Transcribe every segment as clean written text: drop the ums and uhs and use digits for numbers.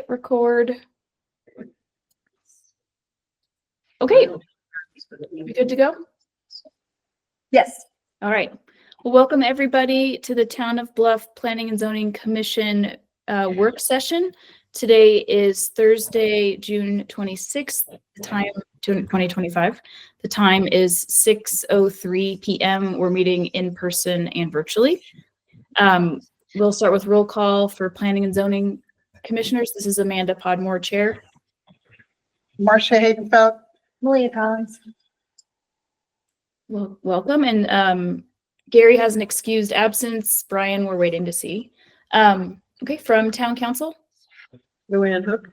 hit record. Okay, you good to go? Yes. All right. Well, welcome everybody to the Town of Bluff Planning and Zoning Commission work session. Today is Thursday, June 26th, the time 2025. The time is 6:03 p.m. We're meeting in person and virtually. We'll start with roll call for Planning and Zoning Commissioners. This is Amanda Podmore, Chair. Marcia Haydenfeld. Malia Collins. Well, welcome. And Gary has an excused absence. Brian, we're waiting to see. Okay, from Town Council. Luann Hook.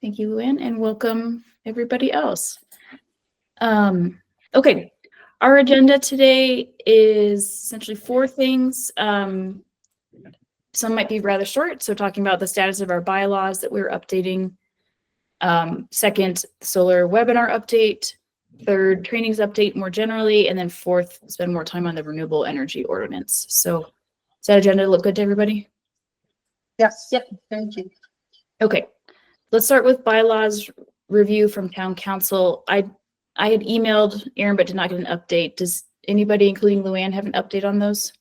Thank you, Luann, and welcome everybody else. Okay, our agenda today is essentially four things. Some might be rather short, so talking about the status of our bylaws that we're updating. Second, solar webinar update. Third, trainings update more generally, and then fourth, spend more time on the renewable energy ordinance. So does that agenda look good to everybody? Yes. Yep. Thank you. Okay, let's start with bylaws review from Town Council. I had emailed Aaron but did not get an update. Does anybody, including Luann, have an update on those?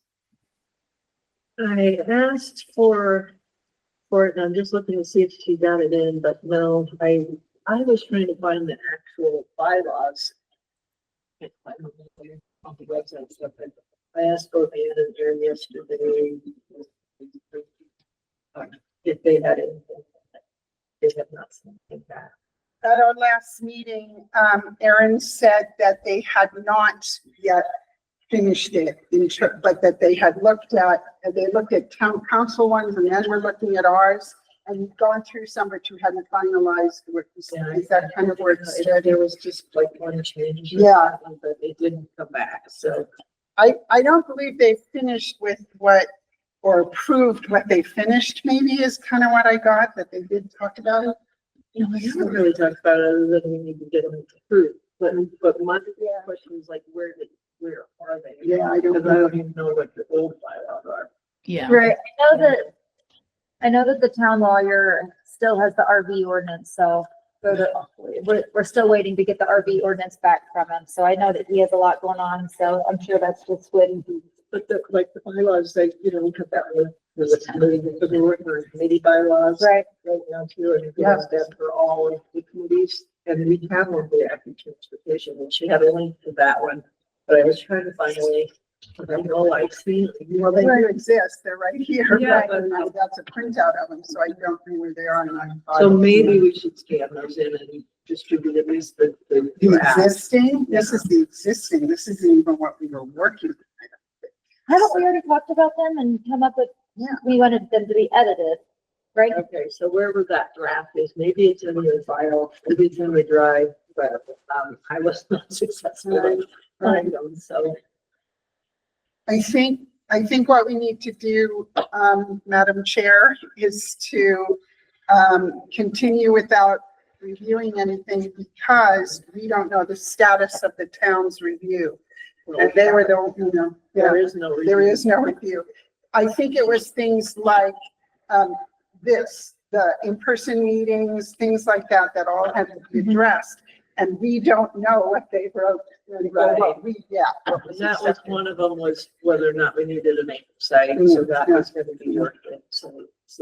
I asked for it, and I'm just looking to see if she got it in, but no, I was trying to find the actual bylaws. I don't know on the website stuff. I asked both Ann and Aaron yesterday if they had anything. They have not sent anything back. At our last meeting, Aaron said that they had not yet finished it, but that they had looked at Town Council ones and then we're looking at ours and gone through some, but you hadn't finalized. Is that kind of where it stood? There was just like one change. Yeah. But it didn't come back, so. I don't believe they finished with or approved what they finished, maybe is kind of what I got, that they did talk about it. You know, we haven't really talked about it other than we need to get them approved. But my question is like, where are they? Yeah, I don't Because I don't even know what the old bylaws are. Yeah. Right. I know that the town lawyer still has the RV ordinance, so we're still waiting to get the RV ordinance back from him. So I know that he has a lot going on, so I'm sure that's just waiting. But the bylaws, they, we have that with the working on committee bylaws. Right. Right now too, and we have that for all of the committees. And we have one for the active transportation, and she had a link to that one. But I was trying to find a link. I know I've seen. Well, they do exist. They're right here. Yeah, Right? And that's a printout of them, so I don't know where they are. So maybe we should scan those in and distribute at least the existing. This is the existing. This isn't even what we were working on. Haven't we already talked about them and come up with, we wanted them to be edited, right? Okay, so wherever that draft is, maybe it's in your file, maybe it's in the drive, but I was not successful in finding them, so. I think what we need to do, Madam Chair, is to continue without reviewing anything because we don't know the status of the town's review. And they were There is no review. There is no review. I think it was things like the in-person meetings, things like that all had to be addressed. And we don't know what they wrote. Right. And that was one of them, was whether or not we needed a main site, so that was going to be worked in. So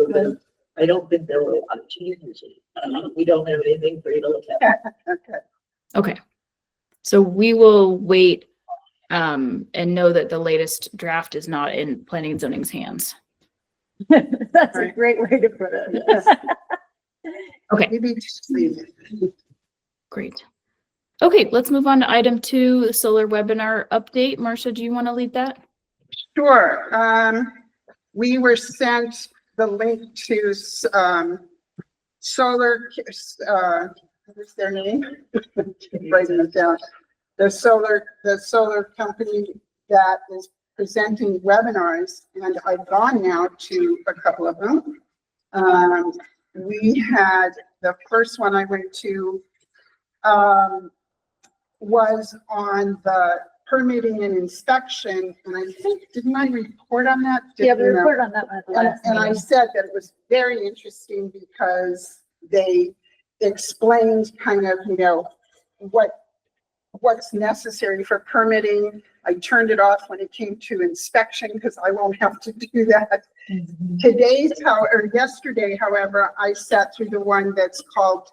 then I don't think there were a lot of changes. We don't have anything for you to look at. Okay. So we will wait and know that the latest draft is not in Planning and Zoning's hands. That's a great way to put it. Yes. Okay. Maybe just leave it. Great. Okay, let's move on to item 2, the solar webinar update. Marcia, do you want to lead that? Sure. We were sent the link to solar, what's their name? Writing it down. The solar company that is presenting webinars, and I've gone now to a couple of them. We had the first one I went to was on the permitting and inspection, and I think, didn't I report on that? Yeah, we You know, reported on that one at the last and I meeting. said that it was very interesting because they explained kind of, you know, what's necessary for permitting. I turned it off when it came to inspection because I won't have to do that. Yesterday, however, I sat through the one that's called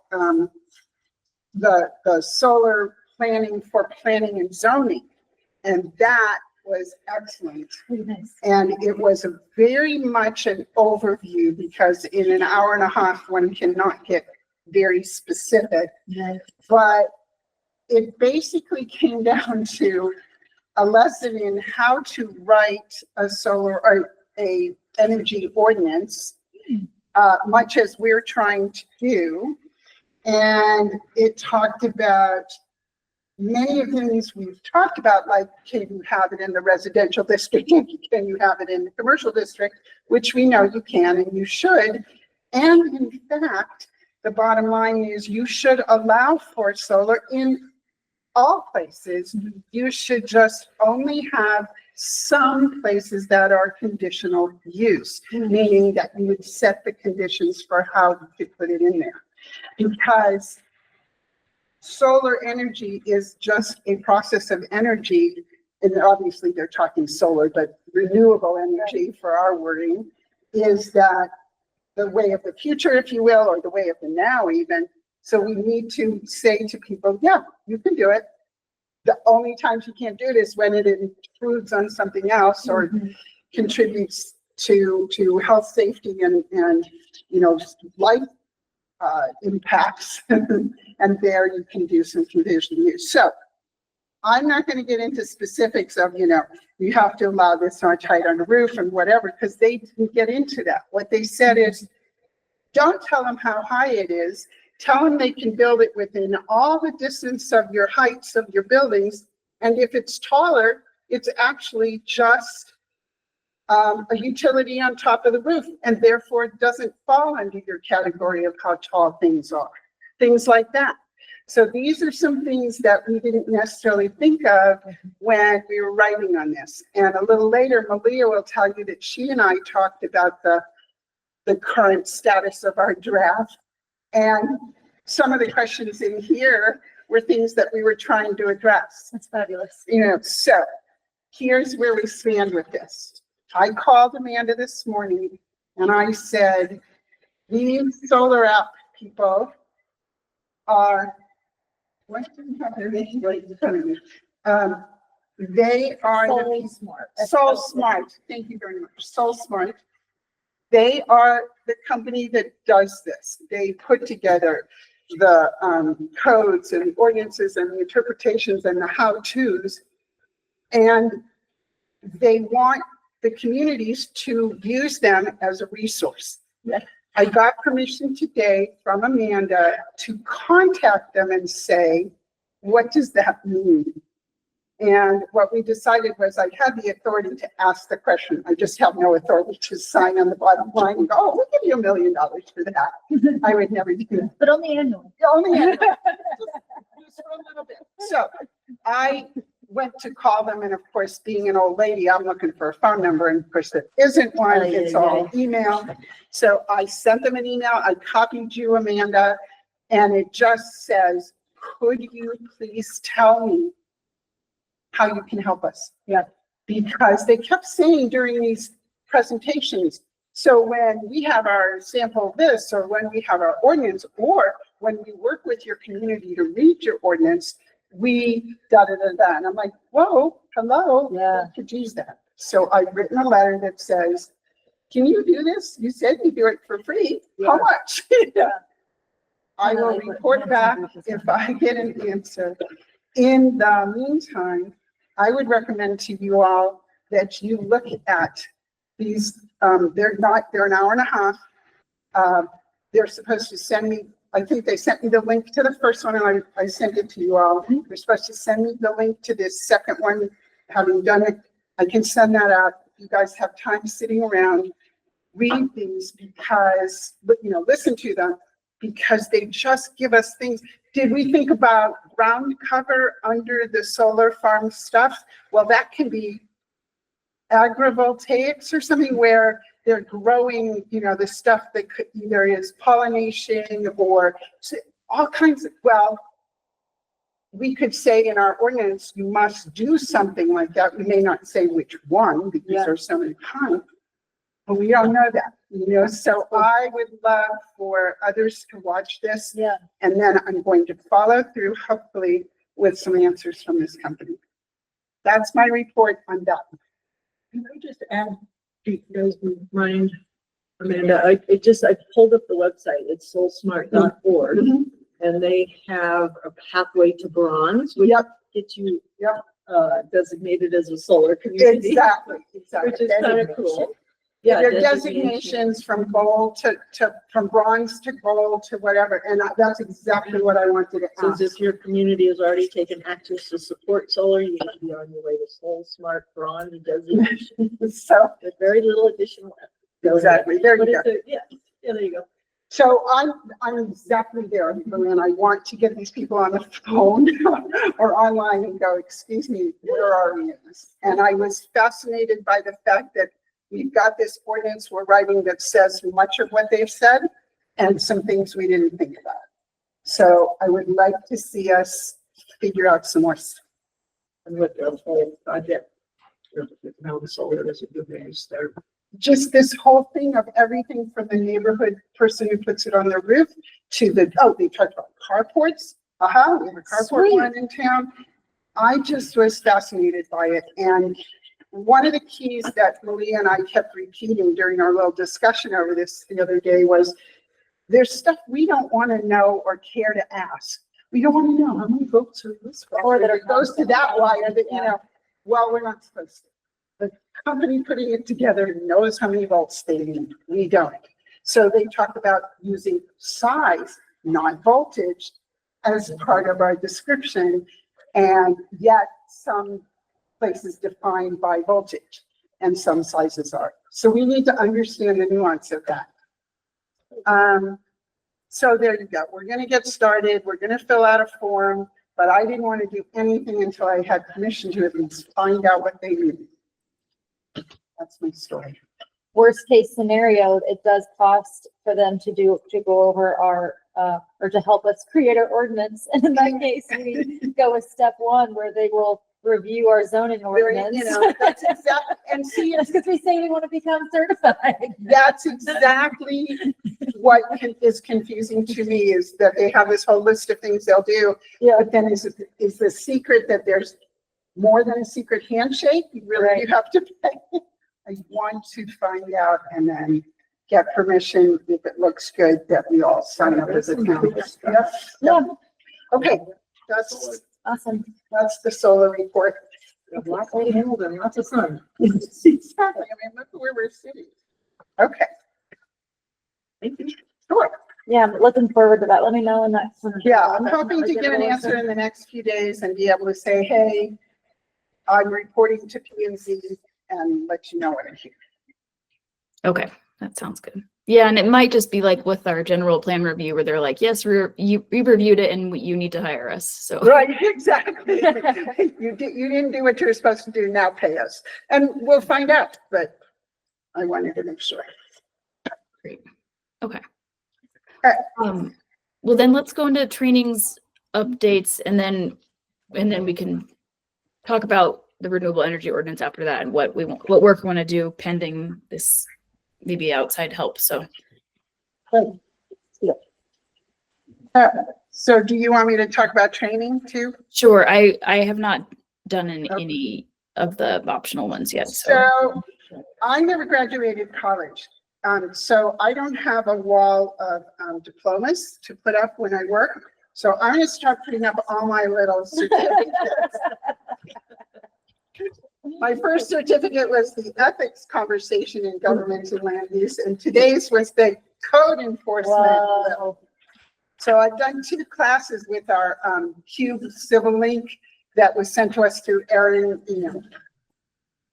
the solar planning for planning and zoning. And that was excellent. Really nice. And it was a very much an overview because in an hour and a half, one cannot get very specific. Nice. But it basically came down to a lesson in how to write a solar or a energy ordinance, much as we're trying to do. And it talked about many of the things we've talked about, like, can you have it in the residential district? Can you have it in the commercial district? Which we know you can and you should. And in fact, the bottom line is you should allow for solar in all places. You should just only have some places that are conditional use, meaning that you would set the conditions for how you could put it in there. Because solar energy is just a process of energy, and obviously they're talking solar, but renewable energy for our wording is that the way of the future, if you will, or the way of the now even. So we need to say to people, yeah, you can do it. The only times you can't do it is when it intrudes on something else or contributes to health, safety, and you know, just life impacts. And there you can do some conditional use. So I'm not going to get into specifics of, you know, you have to allow this on height on the roof and whatever, because they didn't get into that. What they said is, don't tell them how high it is. Tell them they can build it within all the distance of your heights of your buildings. And if it's taller, it's actually just a utility on top of the roof, and therefore it doesn't fall under your category of how tall things are. Things like that. So these are some things that we didn't necessarily think of when we were writing on this. And a little later, Malia will tell you that she and I talked about the current status of our draft. And some of the questions in here were things that we were trying to address. That's fabulous. You know, so here's where we stand with this. I called Amanda this morning and I said, these solar app people are, what do you have their name right in front of me? They are Soul Smart. Soul Smart. Thank you very much. Soul Smart. They are the company that does this. They put together the codes and the ordinances and the interpretations and the how-tos, and they want the communities to use them as a resource. Yeah. I got permission today from Amanda to contact them and say, what does that mean? And what we decided was I had the authority to ask the question. I just have no authority to sign on the bottom line and go, oh, we'll give you $1 million for that. I would never do that. But only annually. Only annually. Just for a little bit. So I went to call them, and of course, being an old lady, I'm looking for a phone number, and of course there isn't one. It's all email. So I sent them an email. I copied you, Amanda, and it just says, could you please tell me how you can help us? Yeah. Because they kept saying during these presentations, so when we have our sample of this, or when we have our ordinance, or when we work with your community to read your ordinance, we da-da-da-da. And I'm like, whoa, hello. Yeah. I could use that. So I've written a letter that says, can you do this? You said you do it for free. How much? Yeah. I will report back if I get an answer. In the meantime, I would recommend to you all that you look at these. They're an hour and a half. They're supposed to send me, I think they sent me the link to the first one, and I sent it to you all. They're supposed to send me the link to this second one. Having done it, I can send that out. If you guys have time sitting around, read these, because, you know, listen to them, because they just give us things. Did we think about ground cover under the solar farm stuff? Well, that can be agrivoltaics or something where they're growing, you know, the stuff that could, either is pollination or all kinds of, well, we could say in our ordinance, you must do something like that. We may not say which one because there's so many kinds, but we don't know that, you know. So I would love for others to watch this. Yeah. And then I'm going to follow through, hopefully, with some answers from this company. That's my report on that. Can I just add, do you guys mind, Amanda, I pulled up the website, it's soulsmart.org, and they have a pathway to bronze, which gets you designated as a solar community. Exactly. Which is kind of cool. Yeah, there are designations from gold from bronze to gold to whatever, and that's exactly what I wanted to So ask. if your community has already taken actions to support solar, you need to be on your way to Soul Smart Bronze designation. So With very little additional effort. exactly, there But you go. yeah, there you go. So I'm exactly there, and I want to get these people on the phone or online and go, excuse me, where are we in this? And I was fascinated by the fact that we've got this ordinance we're writing that says much of what they've said and some things we didn't think about. So I would like to see us figure out some more stuff. And with the whole project, now the solar is a good news there. Just this whole thing of everything from the neighborhood person who puts it on their roof to the, they talked about carports. We have a carport one in town. I just was fascinated by it. And one of the keys that Malia and I kept repeating during our little discussion over this the other day was there's stuff we don't want to know or care to ask. We don't want to know how many votes are this or that it goes to that wire that, you know, well, we're not supposed to. The company putting it together knows how many volts they need. We don't. So they talk about using size, not voltage, as part of our description. And yet some places defined by voltage and some sizes are. So we need to understand the nuance of that. So there you go. We're going to get started. We're going to fill out a form, but I didn't want to do anything until I had permission to at least find out what they needed. That's my story. Worst case scenario, it does cost for them to go over our, or to help us create our ordinance. And in that case, we go with step one where they will review our zoning ordinance. You know, that's exactly, and see, That's because we say we want to become certified. that's exactly what is confusing to me is that they have this whole list of things they'll do. Yeah. But then is the secret that there's more than a secret handshake? You really do have to pay. I want to find out and then get permission if it looks good that we all sign up as a town. Yep. Yeah. Okay, that's Awesome. the solar report. Lots of hills and lots of sun. Exactly. I mean, look at where we're sitting. Okay. Thank you. Sure. Yeah, I'm looking forward to that. Let me know when that's. Yeah, I'm hoping to get an answer in the next few days and be able to say, hey, I'm reporting to P&Z and let you know what I hear. Okay, that sounds good. Yeah, and it might just be like with our general plan review where they're like, yes, we reviewed it and you need to hire us. So Right, exactly. You didn't do what you're supposed to do, now pay us. And we'll find out, but I wanted to make sure. great. Okay. All right. Well, then let's go into trainings updates and then we can talk about the renewable energy ordinance after that and what work we want to do pending this maybe outside help. So So do you want me to talk about training too? sure, I have not done any of the optional ones yet. So I never graduated college. So I don't have a wall of diplomas to put up when I work. So I'm going to start putting up all my little certificates. My first certificate was the ethics conversation in government and land use, and today's was the code enforcement. Wow. So I've done 2 classes with our Cube Civil Link that was sent to us through Erin. You know,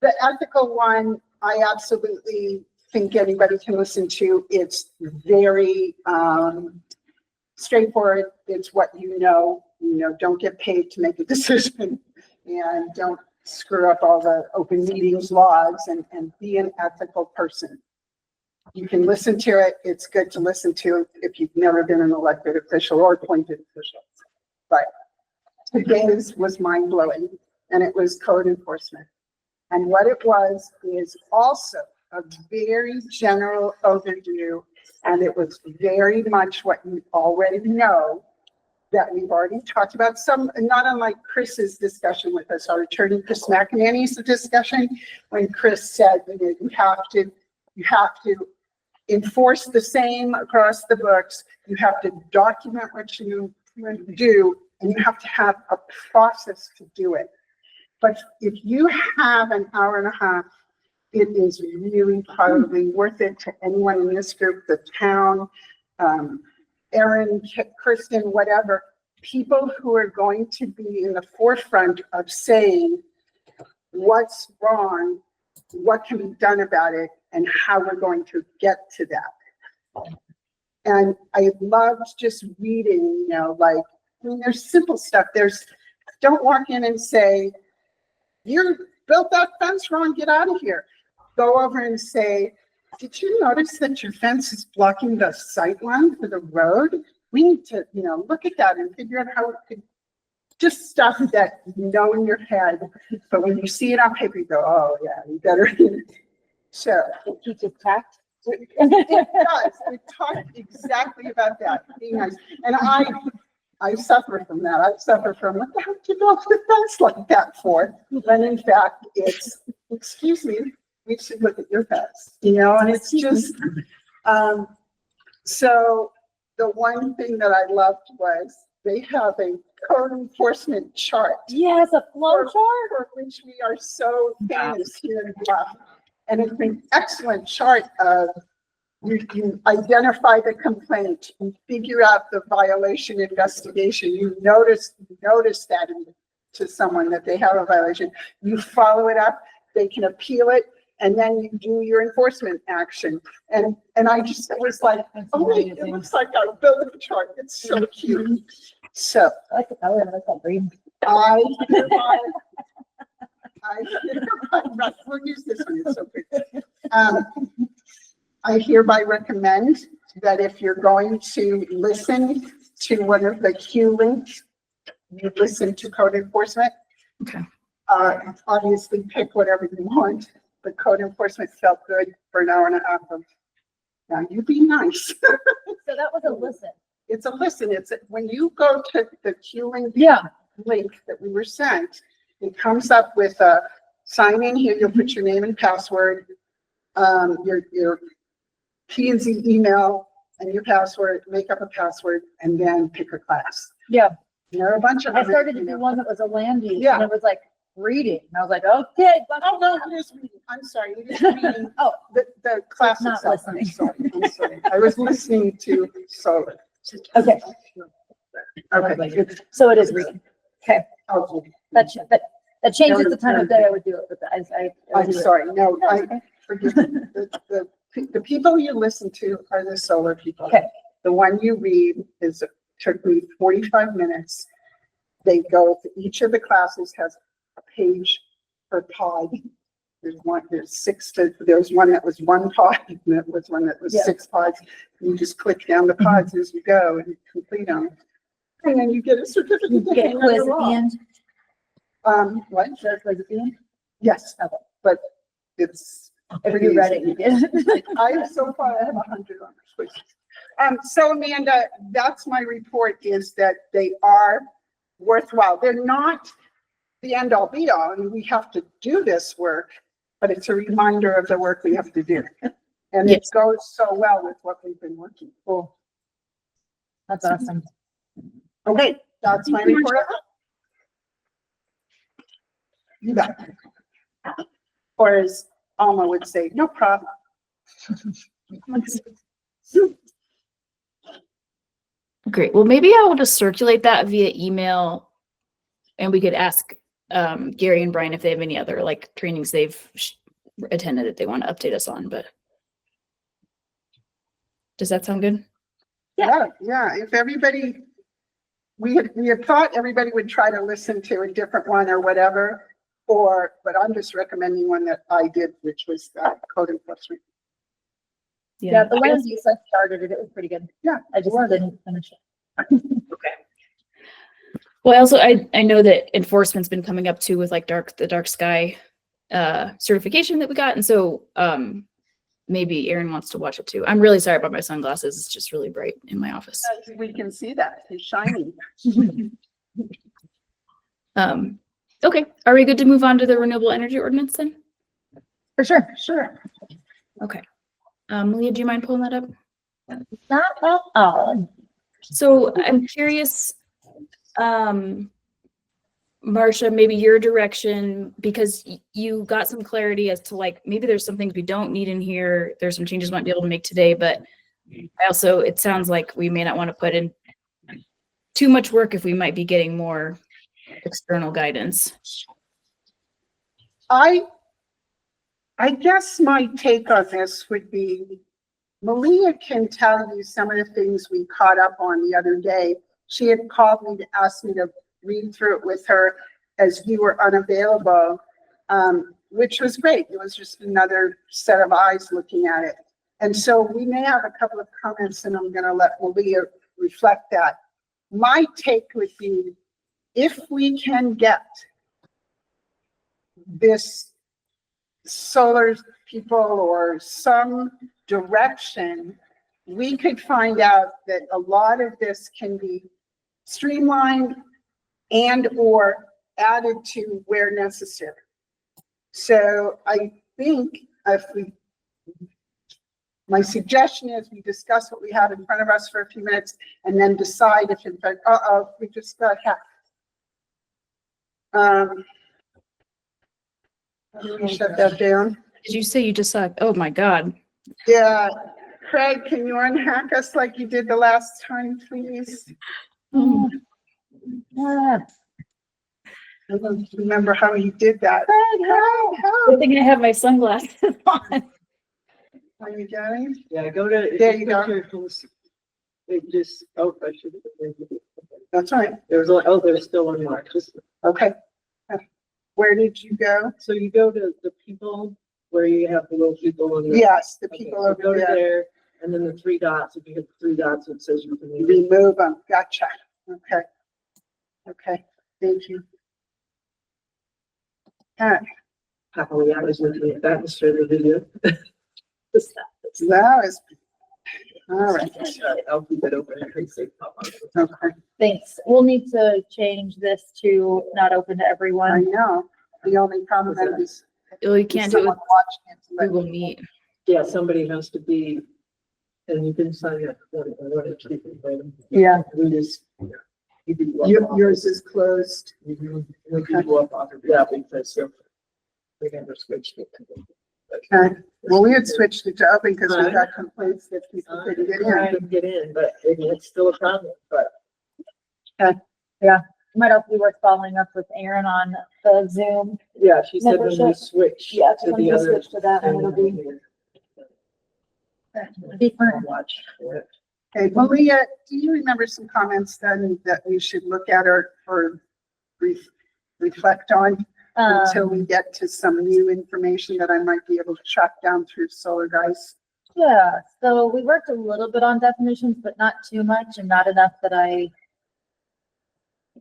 the ethical one, I absolutely think anybody can listen to. It's very straightforward. It's what you know, don't get paid to make a decision, and don't screw up all the open meetings laws, and be an ethical person. You can listen to it. It's good to listen to if you've never been an elected official or appointed official. But today's was mind blowing, and it was code enforcement. And what it was is also a very general overview, and it was very much what you already know that we've already talked about. Some, not unlike Chris's discussion with us, our attorney Chris McEnany's discussion, when Chris said, you have to enforce the same across the books. You have to document what you do, and you have to have a process to do it. But if you have an hour and a half, it is really probably worth it to anyone in this group, the town, Erin, Kristen, whatever, people who are going to be in the forefront of saying what's wrong, what can be done about it, and how we're going to get to that. And I loved just reading, there's simple stuff. Don't walk in and say, you built that fence wrong, get out of here. Go over and say, did you notice that your fence is blocking the sight line for the road? We need to, look at that and figure out how it could, just stuff that you know in your head. But when you see it on paper, you go, oh yeah, you better. So It teaches tact. it does. We talked exactly about that. Being nice. And I suffer from that. I suffer from, what the heck do you build a fence like that for? When in fact, it's, excuse me, we should look at your fence, and it's just, so the one thing that I loved was they have a code enforcement chart. Yes, a flow chart. For which we are so famous here in Bluff. And it's an excellent chart of, you identify the complaint, you figure out the violation investigation, you notice that to someone that they have a violation, you follow it up, they can appeal it, and then you do your enforcement action. And I just was like, oh wait, it looks like our building chart. It's so cute. So I like the color. I like that green. I hereby, we'll use this one, it's so pretty. I hereby recommend that if you're going to listen to one of the Q links, you listen to code enforcement. Okay. Obviously pick whatever you want, but code enforcement felt good for an hour and a half of, now you be nice. So that was a listen. It's a listen. When you go to the Q link, link that we were sent, it comes up with a sign in here. You'll put your name and password, your P&Z email and your password, make up a password, and then pick a class. Yeah. There are a bunch of I them, started to do one that was a land use, Yeah. and it was like reading. And I was like, okay. Oh, no, it is reading. I'm sorry. It is reading. Oh, The class Not itself. listening. I'm sorry. I was listening to solar. okay. Okay. So it is reading. Okay. Oh, That changes the time of day I would do it, but I I'm do it. sorry. No, Okay. forgive me. The people you listen to are the solar people. Okay. The one you read took me 45 minutes. They go, each of the classes has a page per pod. There's one that was one pod, and there was one that was 6 pods. You just click down the pods as you go and complete them. And then you get a certificate. You get a quiz at the end. What? Is there a quiz at the end? Yes, Okay. but it's. If you read it, you did. So far I have 100 on my quizzes. So Amanda, that's my report, is that they are worthwhile. They're not the end all be all, and we have to do this work, but it's a reminder of the work we have to do. And it goes so well with what we've been working for. That's awesome. Okay, that's my report. You bet. Or as Alma would say, no problem. Great. Well, maybe I will just circulate that via email, and we could ask Gary and Brian if they have any other trainings they've attended that they want to update us on. But does that sound good? Yeah, if everybody, we had thought everybody would try to listen to a different one or whatever, but I'm just recommending one that I did, which was code enforcement. Yeah, the land use, I started it, it was pretty good. Yeah, I just didn't finish it. Well, also, I know that enforcement's been coming up too with like the dark sky certification that we got. And so maybe Aaron wants to watch it too. I'm really sorry about my sunglasses. It's just really bright in my office. We can see that, it's shining. Okay, are we good to move on to the renewable energy ordinance then? For sure. Okay. Leah, do you mind pulling that up? Not at all. So I'm curious, Marcia, maybe your direction, because you got some clarity as to like, maybe there's some things we don't need in here. There's some changes we might be able to make today, but I also, it sounds like we may not want to put in too much work if we might be getting more external guidance. I guess my take on this would be, Malia can tell you some of the things we caught up on the other day. She had called me to ask me to read through it with her as you were unavailable, which was great. It was just another set of eyes looking at it. And so we may have a couple of comments and I'm gonna let Malia reflect that. My take would be, if we can get this solar people or some direction, we could find out that a lot of this can be streamlined and or added to where necessary. So I think my suggestion is we discuss what we have in front of us for a few minutes and then decide if in fact, we just got hacked. Shut that down. Did you say you just saw, oh my God. Yeah, Craig, can you unhack us like you did the last time, please? Yeah. I don't remember how you did that. Good thing I have my sunglasses on. Are you getting? Yeah, go to. There you go. It just, I should. That's right. There's still one more. Okay. Where did you go? So you go to the people where you have the little people on the. Yes, the Okay, people so over go to there. there, and then the three dots, if you hit the three dots, it says you can. Remove them. Gotcha. Okay. Okay, thank you. All right, Happily, I was looking at that instead of the video. so that was, all right. I'll keep it open. in case they pop up. Okay, Thanks. We'll need to change this to not open to I everyone. know. The only problem is Well, you can't do it someone with watching it. but- Google Meet. Yeah, somebody has to be, and you can sign up. for it, or whatever. Yeah. We just. you can go up Yours is closed. We can go up off of that because we never switched it. Okay, well, we had switched it to open because we got complaints that people couldn't get in. Couldn't get in, but it's still a problem, but. Might also be worth following up with Aaron on the Zoom. Yeah, she said when we Membership. switch. Yeah, to when the we other. switch to that, it'll be different. Watch. Okay, Malia, do you remember some comments then that we should look at or reflect on until we get to some new information that I might be able to track down through Solar Guys? Yeah, so we worked a little bit on definitions, but not too much and not enough that I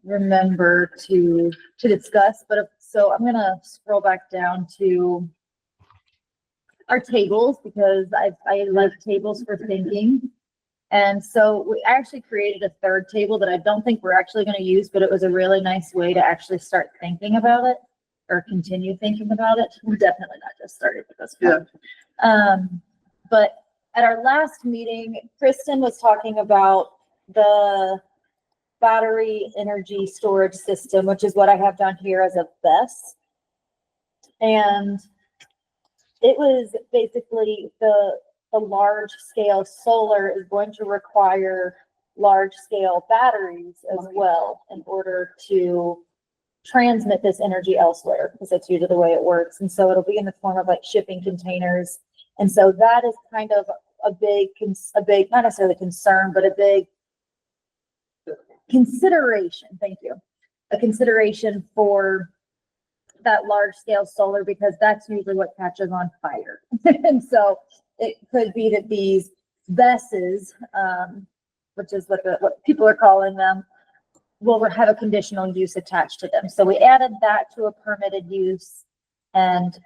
remember to discuss. But so I'm gonna scroll back down to our tables because I like tables for thinking. And so we actually created a third table that I don't think we're actually going to use, but it was a really nice way to actually start thinking about it or continue thinking about it. We're definitely not just started with this one. But at our last meeting, Kristen was talking about the battery energy storage system, which is what I have down here as a BESS. And it was basically the large scale solar is going to require large scale batteries as well in order to transmit this energy elsewhere, because that's usually the way it works. And so it'll be in the form of like shipping containers. And so that is kind of a big, not necessarily concern, but a big consideration, thank you. A consideration for that large scale solar, because that's usually what catches on fire. And so it could be that these BESSes, which is what people are calling them, will have a conditional use attached to them. So we added that to a permitted use and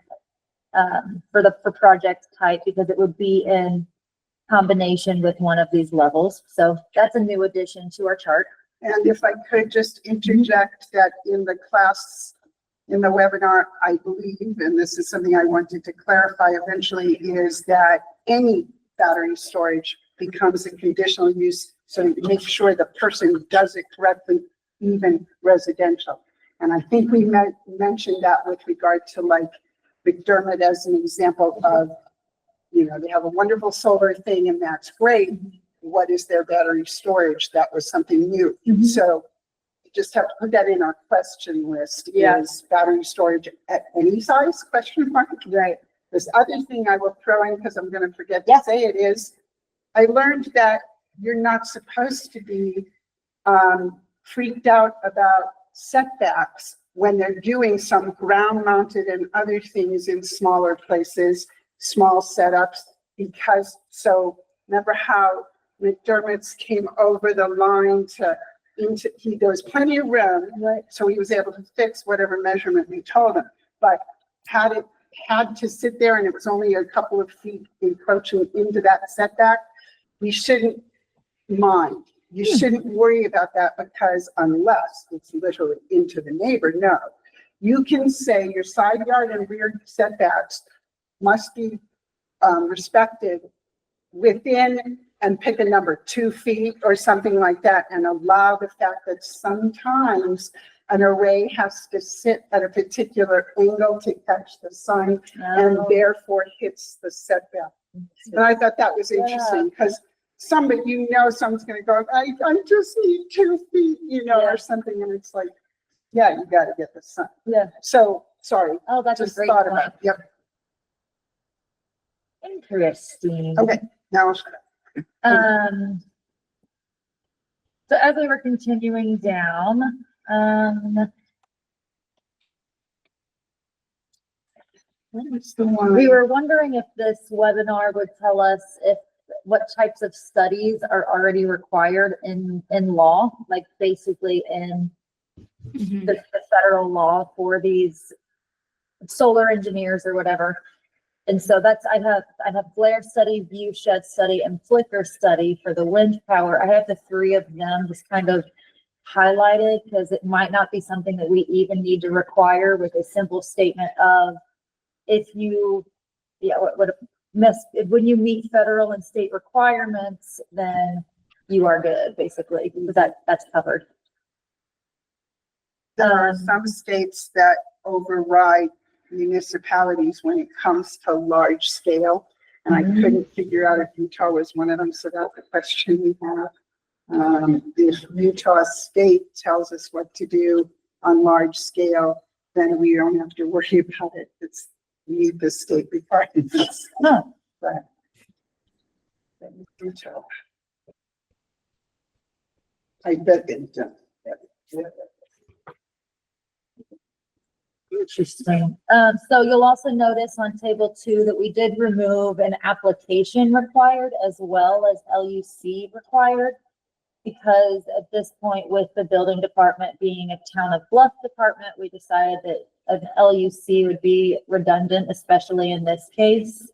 for project type, because it would be in combination with one of these levels. So that's a new addition to our chart. And if I could just interject that in the class, in the webinar, I believe, and this is something I wanted to clarify eventually, is that any battery storage becomes a conditional use. So you make sure the person does it correctly, even residential. And I think we mentioned that with regard to like McDermott as an example of, you know, they have a wonderful solar thing and that's great. What is their battery storage? That was something new. So you just have to put that in our question list. Yeah. Is battery storage at any size? Question mark. Right. This other thing I will throw in, because I'm going to forget to say it, is I learned that you're not supposed to be freaked out about setbacks when they're doing some ground mounted and other things in smaller places, small setups, because remember how McDermott's came over the line there was plenty of room, Right. so he was able to fix whatever measurement we told him, but had to sit there and it was only a couple of feet encroaching into that setback, we shouldn't mind. You shouldn't worry about that, because unless it's literally into the neighbor, no. You can say your side yard and rear setbacks must be respected within, and pick a number, 2 feet or something like that, and allow the fact that sometimes an array has to sit at a particular angle to catch the sun and therefore hits the setback. And I thought that was interesting, because someone's going to go, I just need 2 feet, or something. And it's like, yeah, you got to get the sun. Yeah. So, sorry. Oh, that's Just a great thought point. about it. Yep. Interesting. Okay. Now, so as we were continuing down, we were wondering if this webinar would tell us what types of studies are already required in law, like basically in the federal law for these solar engineers or whatever. And so I have glare study, view shed study, and flicker study for the wind power. I have the 3 of them just kind of highlighted, because it might not be something that we even need to require, with a simple statement of, when you meet federal and state requirements, then you are good, basically. That's covered. there are some states that override municipalities when it comes to large scale. And I couldn't figure out if Utah was one of them, so that's the question we have. If Utah state tells us what to do on large scale, then we don't have to worry about it. We need the state requirements. Huh. But Utah, I bet they don't. Interesting. So you'll also notice on table 2 that we did remove an application required as well as LUC required, because at this point, with the building department being a Town of Bluff department, we decided that an LUC would be redundant, especially in this case,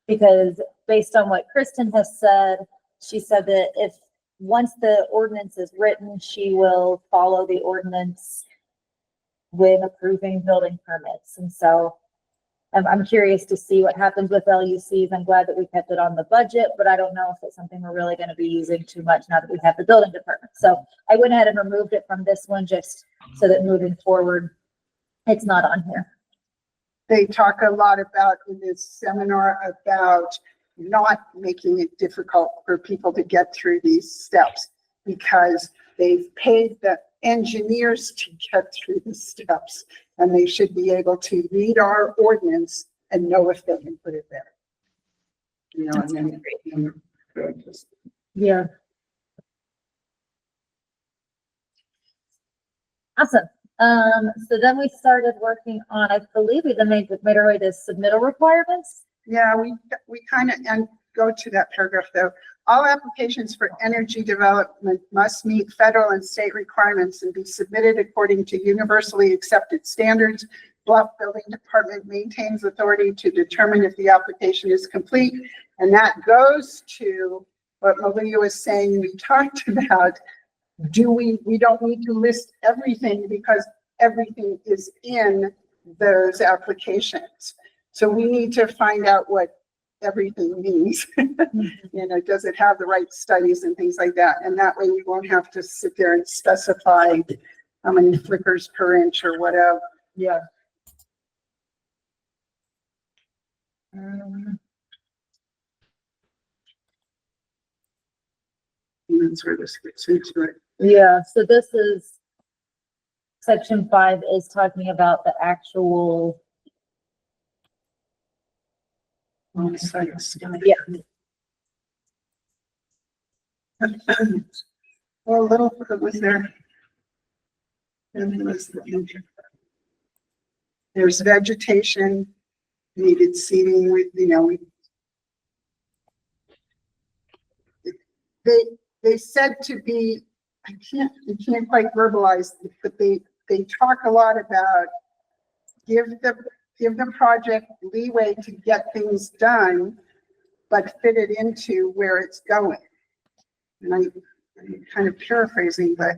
because based on what Kristen has said, she said that once the ordinance is written, she will follow the ordinance when approving building permits. And so I'm curious to see what happens with LUCs. I'm glad that we kept it on the budget, but I don't know if it's something we're really going to be using too much now that we have the building department. So I went ahead and removed it from this one, just so that moving forward, it's not on here. They talk a lot about in this seminar about not making it difficult for people to get through these steps, because they've paid the engineers to get through the steps, and they should be able to read our ordinance and know if they can put it there. you know, and then just Yeah. Awesome. So then we started working on, I believe we then made our way to submittal requirements. yeah, we kind of, and go to that paragraph though. All applications for energy development must meet federal and state requirements and be submitted according to universally accepted standards. Bluff Building Department maintains authority to determine if the application is complete. And that goes to what Malia was saying, we talked about. We don't need to list everything because everything is in those applications. So we need to find out what everything means. You know, does it have the right studies and things like that? And that way we won't have to sit there and specify how many flickers per inch or whatever. Yeah. And that's where this gets into it. Yeah, so this is, section 5 is talking about the actual, On sites. yeah, Well, a little, was there? There's vegetation, needed seeding with, you know, they said to be, I can't quite verbalize, but they talk a lot about give the project leeway to get things done, but fit it into where it's going. And I'm kind of paraphrasing, but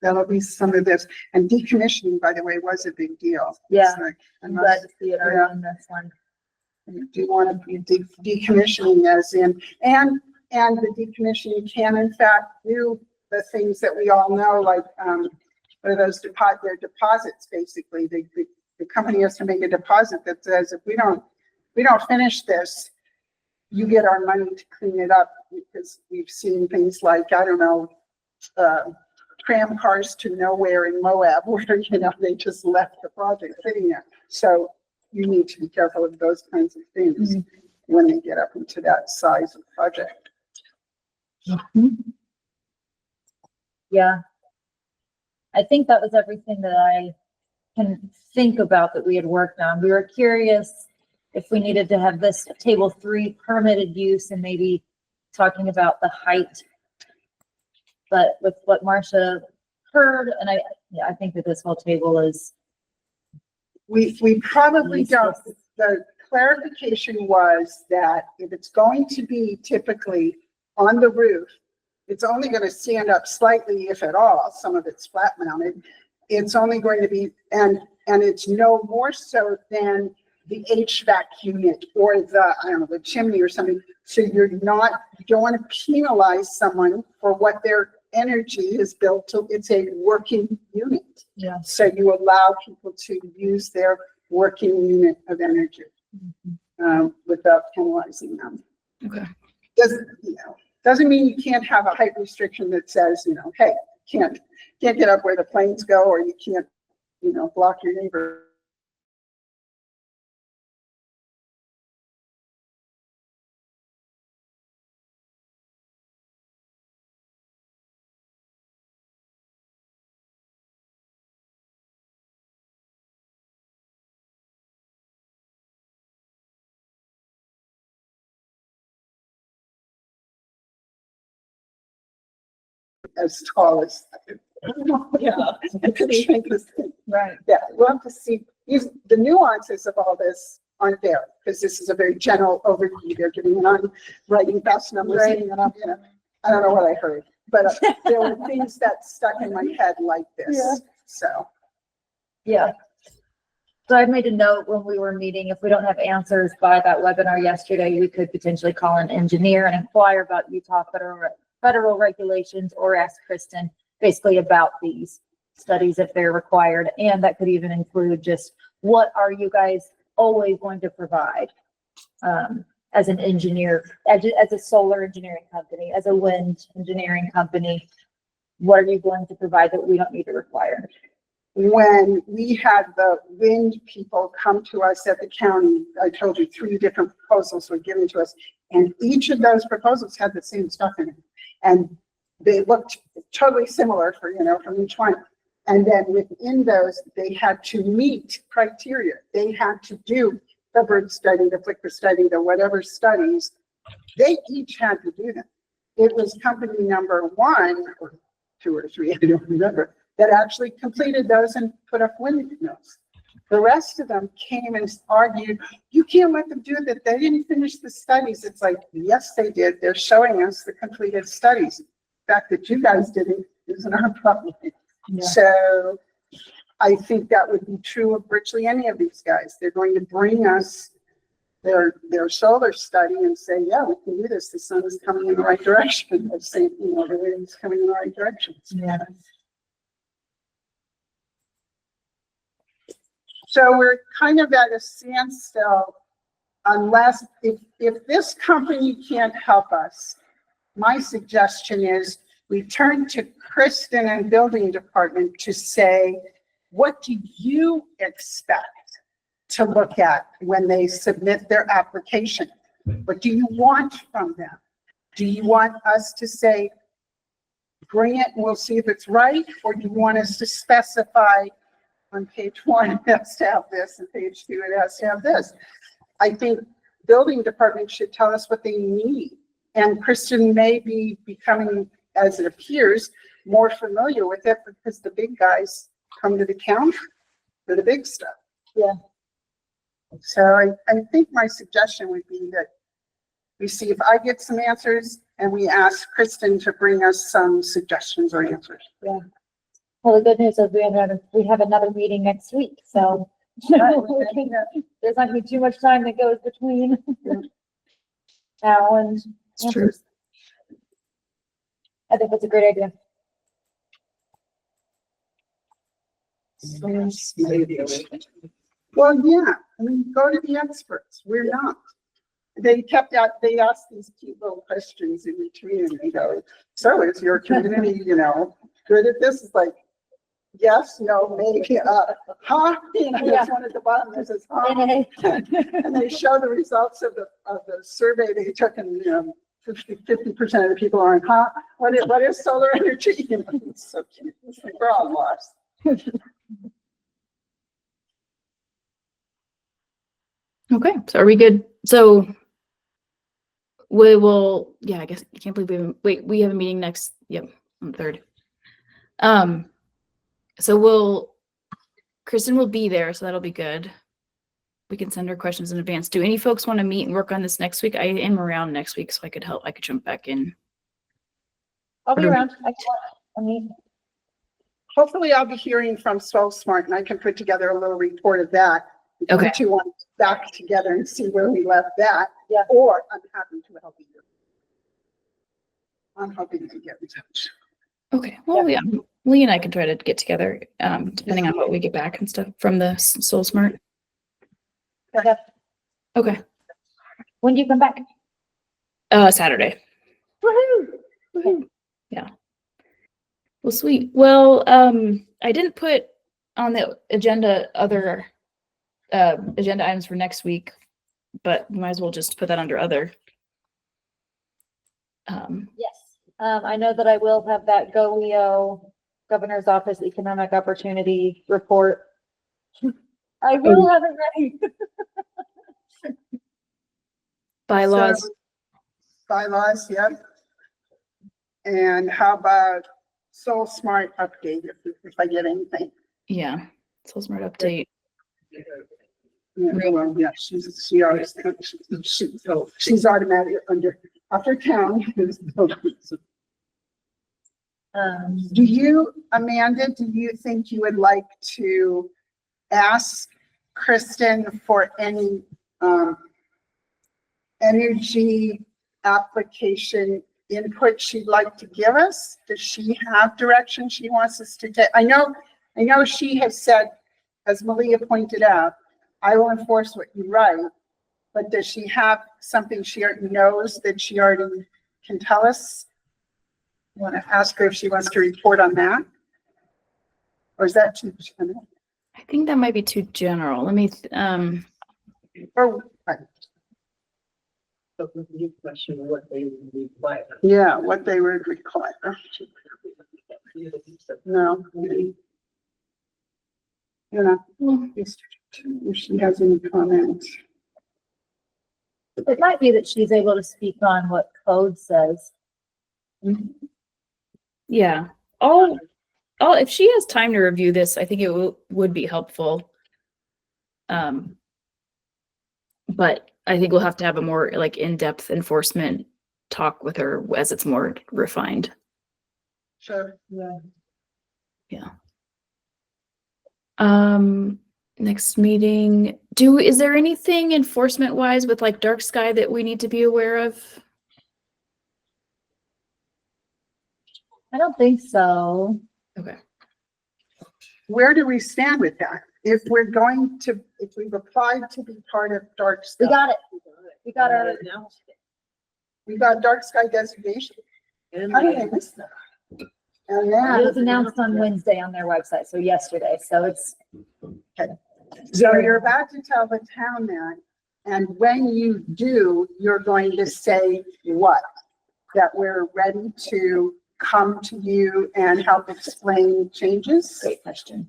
that'll be some of this. And decommissioning, by the way, was a big deal. Yeah. It's like, I'm glad to see it already in this one. you do want to be decommissioning as in, and the decommissioning can in fact do the things that we all know, like, what are those their deposits, basically. The company has to make a deposit that says, if we don't finish this, you get our money to clean it up, because we've seen things like, I don't know, tram cars to nowhere in Moab, where, you know, they just left the project sitting there. So you need to be careful of those kinds of things when they get up into that size of project. Yeah. I think that was everything that I can think about that we had worked on. We were curious if we needed to have this table 3 permitted use and maybe talking about the height. But with what Marcia heard, and I think that this whole table is. We probably don't. The clarification was that if it's going to be typically on the roof, it's only going to stand up slightly, if at all. Some of it's flat mounted. It's only going to be, and it's no more so than the HVAC unit or the, I don't know, the chimney or something. So you don't want to penalize someone for what their energy is built to. It's a working unit. Yeah. So you allow people to use their working unit of energy without penalizing them. Okay. Doesn't mean you can't have a height restriction that says, you know, hey, can't get up where the planes go, or you can't, you know, block your neighbor. As tall as. Yeah. Right. Yeah, we'll have to see. The nuances of all this aren't there, because this is a very general overview they're giving, and I'm writing fast and I'm listening, and I'm, you know, I don't know what I heard, but there were things that stuck in my head like this. Yeah. So. Yeah. So I made a note when we were meeting, if we don't have answers by that webinar yesterday, we could potentially call an engineer and inquire about Utah federal regulations, or ask Kristen basically about these studies if they're required. And that could even include just, what are you guys always going to provide as an engineer, as a solar engineering company, as a wind engineering company? What are you going to provide that we don't need to require? When we had the wind people come to us at the county, I told you 3 different proposals were given to us. And each of those proposals had the same stuff in it. And they looked totally similar for, from each one. And then within those, they had to meet criteria. They had to do the bird study, the flicker study, the whatever studies. They each had to do them. It was company number 1 or 2 or 3, I don't remember, that actually completed those and put up windmills. The rest of them came and argued, you can't let them do that. They didn't finish the studies. It's like, yes, they did. They're showing us the completed studies. The fact that you guys didn't isn't our problem. Yeah. So I think that would be true of virtually any of these guys. They're going to bring us their solar study and say, yeah, we can do this. The sun is coming in the right direction. They're saying, the wind's coming in the right direction. Yeah. So we're kind of at a standstill unless, if this company can't help us, my suggestion is we turn to Kristen and building department to say, what do you expect to look at when they submit their application? What do you want from them? Do you want us to say, bring it and we'll see if it's right? Or do you want us to specify on page 1, it has to have this, and page 2, it has to have this? I think building department should tell us what they need. And Kristen may be becoming, as it appears, more familiar with it because the big guys come to the county for the big stuff. Yeah. So I think my suggestion would be that we see if I get some answers and we ask Kristen to bring us some suggestions or answers. Yeah. Well, the good news is we have another meeting next week, so there's not gonna be too much time that goes between now and. It's true. I think that's a great idea. Well, yeah, I mean, go to the experts. We're not. They asked these cute little questions in between and they go, so is your community, good at this? It's like, yes, no, maybe, huh? There's one at the bottom that says, huh? And they show the results of the survey they took, and 50% of the people are in, huh? What is solar energy? It's so cute. It's like, we're all lost. Okay, so are we good? So we will, I guess I can't believe we have a meeting next, on the 3rd. So Kristen will be there, so that'll be good. We can send her questions in advance. Do any folks want to meet and work on this next week? I am around next week, so I could help. I could jump back in. I'll be around. Hopefully I'll be hearing from Soul Smart and I can put together a little report of that. Okay. If you want back together and see where we left that. Yeah. Or I'm happy to help you. I'm hoping to get in touch. Okay, well, yeah, Lee and I can try to get together, depending on what we get back and stuff from the Soul Smart. Okay. Okay, When do you come back? Saturday. Woohoo! Yeah. Well, sweet. Well, I didn't put on the agenda other agenda items for next week, but we might as well just put that under other. Yes. I know that I will have that GoEO Governor's Office Economic Opportunity Report. I will have it ready. Bylaws. So, bylaws, yep. And how about Soul Smart update if I get anything? Yeah. Soul Smart update. Yeah, well, yeah, she always, she's automatic after town. Do you, Amanda, do you think you would like to ask Kristen for any energy application input she'd like to give us? Does she have direction she wants us to take? I know she has said, as Malia pointed out, I will enforce what you write, but does she have something she already knows that she already can tell us? You want to ask her if she wants to report on that? Or is that too general? I think that might be too general. Let me, Or But you question what they require. Yeah, what they would require. No. You know, if she has any comments. It might be that she's able to speak on what code says. Yeah. If she has time to review this, I think it would be helpful. But I think we'll have to have a more like in-depth enforcement talk with her as it's more refined. Sure. Yeah. Next meeting. Is there anything enforcement wise with like dark sky that we need to be aware of? I don't think so. Okay. Where do we stand with that? If we've applied to be part of dark sky. We got it. We got our, We got dark sky designation. How did I miss that? And it then, was announced on Wednesday on their website, so yesterday, so it's. so you're about to tell the town that, and when you do, you're going to say what? That we're ready to come to you and help explain changes? Great question.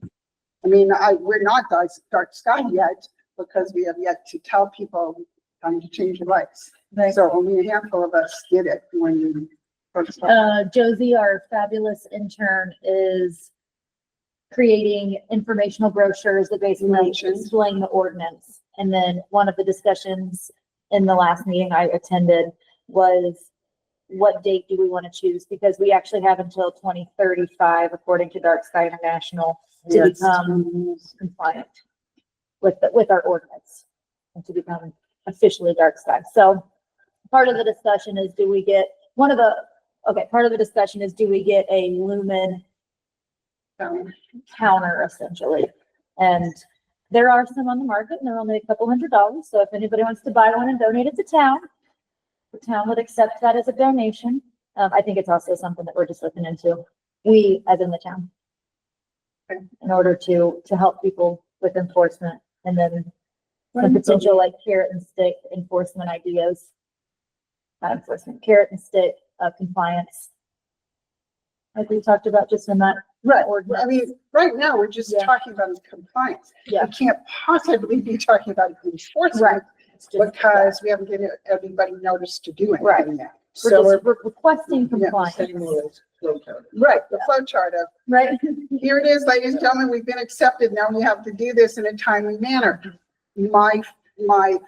I mean, we're not dark sky yet because we have yet to tell people time to change your lights. Right. So only a handful of us did it when you first started. Josie, our fabulous intern, is creating informational brochures that basically explain the ordinance. And then one of the discussions in the last meeting I attended was, what date do we want to choose? Because we actually have until 2035, according to Dark Sky International, to Yes. become compliant with our ordinance and to become officially dark sky. So part of the discussion is, do we get a lumen counter essentially? And there are some on the market and they're only a couple $100. So if anybody wants to buy one and donate it to town, the town would accept that as a donation. I think it's also something that we're just looking into. We, as in the town, in order to help people with enforcement, and then some potential like carrot and stick enforcement ideas. Not enforcement, carrot and stick compliance. Like we talked about just in that. Right. ordinance. I mean, right now, we're just Yeah. talking about compliance. Yeah. We can't possibly be talking about enforcement Right. It's just- because we haven't given everybody notice to do Right. anything yet. We're So, just requesting Yeah, compliance, right, the flow chart of, right? here it is, ladies and gentlemen, we've been accepted. Now we have to do this in a timely manner. My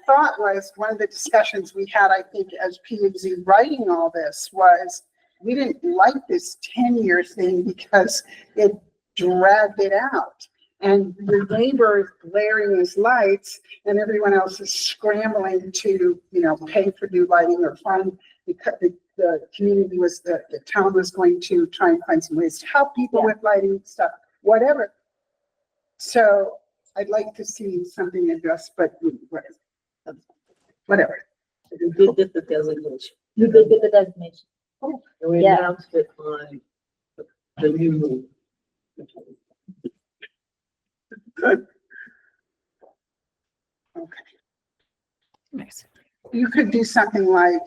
thought was, one of the discussions we had, I think, as P and Z writing all this was, we didn't like this 10-year thing because it dragged it out. And your neighbor is glaring his lights and everyone else is scrambling to, pay for new lighting or find, because the community the town was going to try and find some ways to help people with lighting stuff, whatever. So I'd like to see something addressed, but whatever. We did get the designation. You did get the designation. And we Yeah. announced it on the new. Good. Okay. Nice. You could do something like,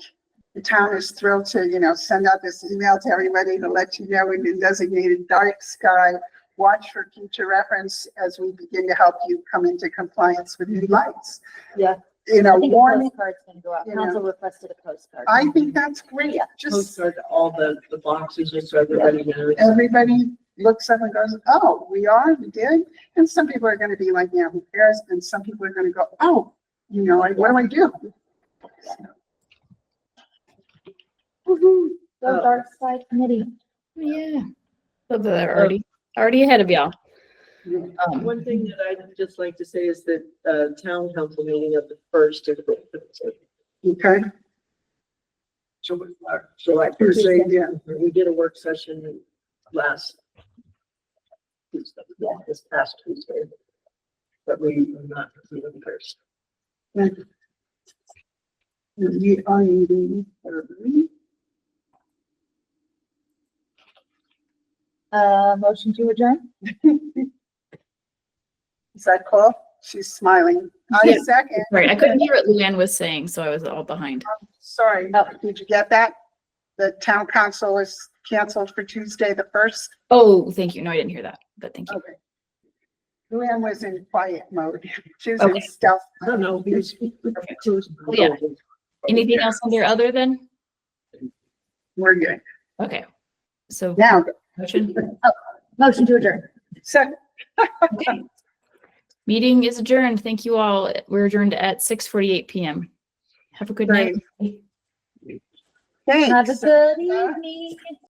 the town is thrilled to, send out this email to everybody to let you know we've been designated dark sky. Watch for future reference as we begin to help you come into compliance with new lights. Yeah. I think a Warning. postcard's gonna go out. you Council requested a postcard. I think that's great. Yeah. Just Postcard to all the boxes, just so everybody knows. everybody looks up and goes, oh, we did. And some people are gonna be like, yeah, who cares? And some people are gonna go, oh, what do I do? Woohoo, go dark side committee. Yeah. So they're already ahead of y'all. One thing that I'd just like to say is that town council meeting of the 1st of Okay. So I per se, yeah. we did a work session last Tuesday, this past Tuesday. But we are not meeting first. We are meeting early. Motion to adjourn? Is that cool? She's smiling. I Yeah. second. Right. I couldn't hear what Luann was saying, so I was all behind. sorry, Oh. did you get that? The town council is canceled for Tuesday, the 1st. Oh, thank you. No, I didn't hear that, but thank you. Okay. Luann was in quiet mode. She was in Okay. stealth. I don't know. because- Yeah. Anything else under other than? We're good. Okay. So Now, motion. Motion to adjourn. second, Okay. Meeting is adjourned. Thank you all. We're adjourned at 6:48 PM. Have a good night. thanks. Have a good evening.